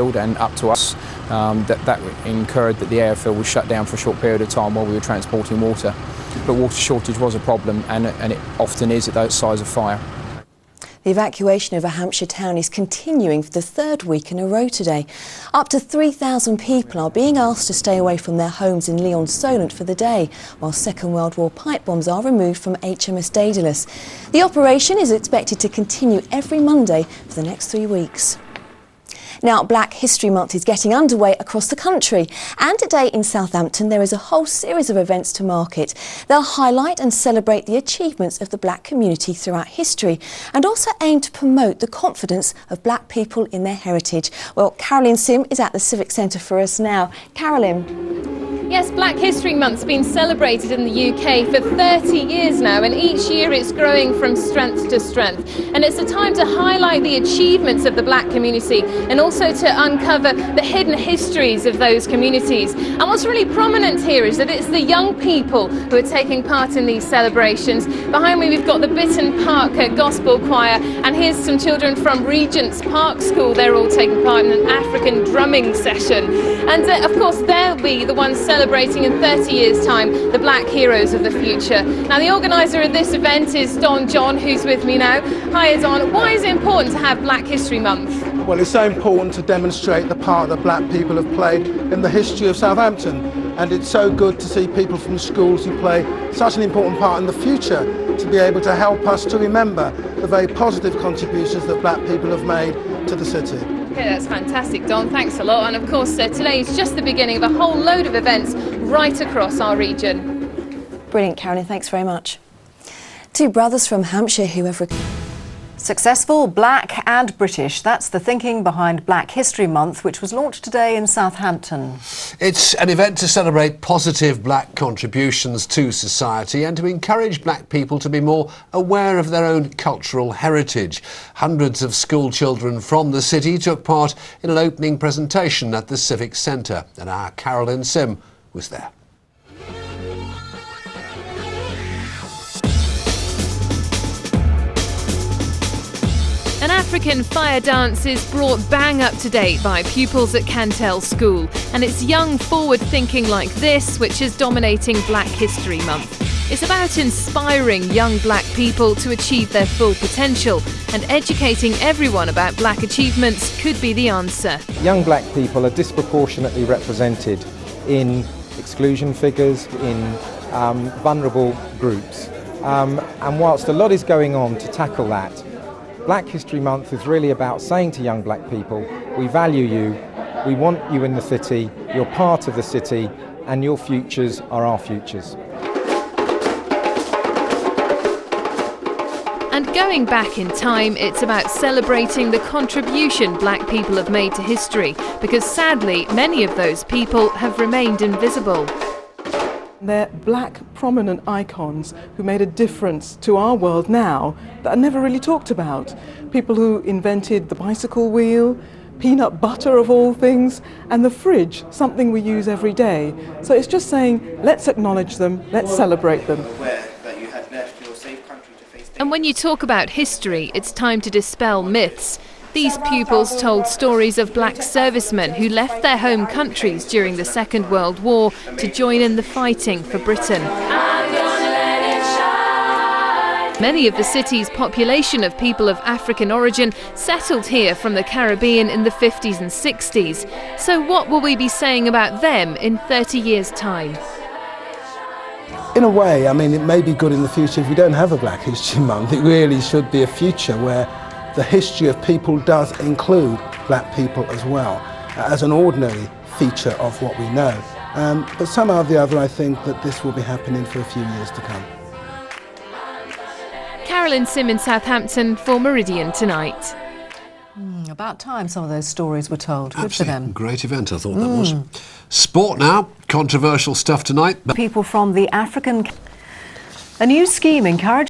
airfield and up to us. That incurred that the airfield was shut down for a short period of time while we were transporting water. But water shortage was a problem, and it often is at those size of fire. The evacuation of a Hampshire town is continuing for the third week in a row today. Up to 3,000 people are being asked to stay away from their homes in Lyon Solent for the day, while Second World War pipe bombs are removed from HMS Daedalus. The operation is expected to continue every Monday for the next 3 weeks. Now, Black History Month is getting underway across the country, and today in Southampton there is a whole series of events to mark it. They'll highlight and celebrate the achievements of the black community throughout history and also aim to promote the confidence of black people in their heritage. Well, Carolyn Sim is at the Civic Centre for us now. Carolyn. Yes, Black History Month's been celebrated in the UK for 30 years now, and each year it's growing from strength to strength. And it's a time to highlight the achievements of the black community and also to uncover the hidden histories of those communities. And what's really prominent here is that it's the young people who are taking part in these celebrations. Behind me we've got the Bitton Park Gospel Choir, and here's some children from Regent's Park School. They're all taking part in an African drumming session. And of course they'll be the ones celebrating in 30 years' time the black heroes of the future. Now, the organiser of this event is Don John, who's with me now. Hi Don, why is it important to have Black History Month? Well, it's so important to demonstrate the part that black people have played in the history of Southampton, and it's so good to see people from schools who play such an important part in the future to be able to help us to remember the very positive contributions that black people have made to the city. Okay, that's fantastic, Don. Thanks a lot. And of course, today is just the beginning of a whole load of events right across our region. Brilliant, Carolyn. Thanks very much. Two brothers from Hampshire who have... Successful, black and British. That's the thinking behind Black History Month, which was launched today in Southampton. It's an event to celebrate positive black contributions to society and to encourage black people to be more aware of their own cultural heritage. Hundreds of school children from the city took part in an opening presentation at the Civic Centre, and our Carolyn Sim was there. An African fire dance is brought bang up to date by pupils at Cantell School, and it's young forward thinking like this which is dominating Black History Month. It's about inspiring young black people to achieve their full potential, and educating everyone about black achievements could be the answer. Young black people are disproportionately represented in exclusion figures, in vulnerable groups, and whilst a lot is going on to tackle that, Black History Month is really about saying to young black people, we value you, we want you in the city, you're part of the city, and your futures are our futures. And going back in time, it's about celebrating the contribution black people have made to history, because sadly, many of those people have remained invisible. They're black prominent icons who made a difference to our world now that are never really talked about. People who invented the bicycle wheel, peanut butter of all things, and the fridge, something we use every day. So it's just saying, let's acknowledge them, let's celebrate them. And when you talk about history, it's time to dispel myths. These pupils told stories of black servicemen who left their home countries during the Second World War to join in the fighting for Britain. Many of the city's population of people of African origin settled here from the Caribbean in the 50s and 60s. So what will we be saying about them in 30 years' time? In a way, I mean, it may be good in the future if we don't have a Black History Month. It really should be a future where the history of people does include black people as well, as an ordinary feature of what we know. But somehow or the other, I think that this will be happening for a few years to come. Carolyn Sim in Southampton for Meridian Tonight. About time some of those stories were told. Good Absolutely for them. Great event, I thought that was. Sport now. Controversial stuff tonight. People from the African... A new scheme encourages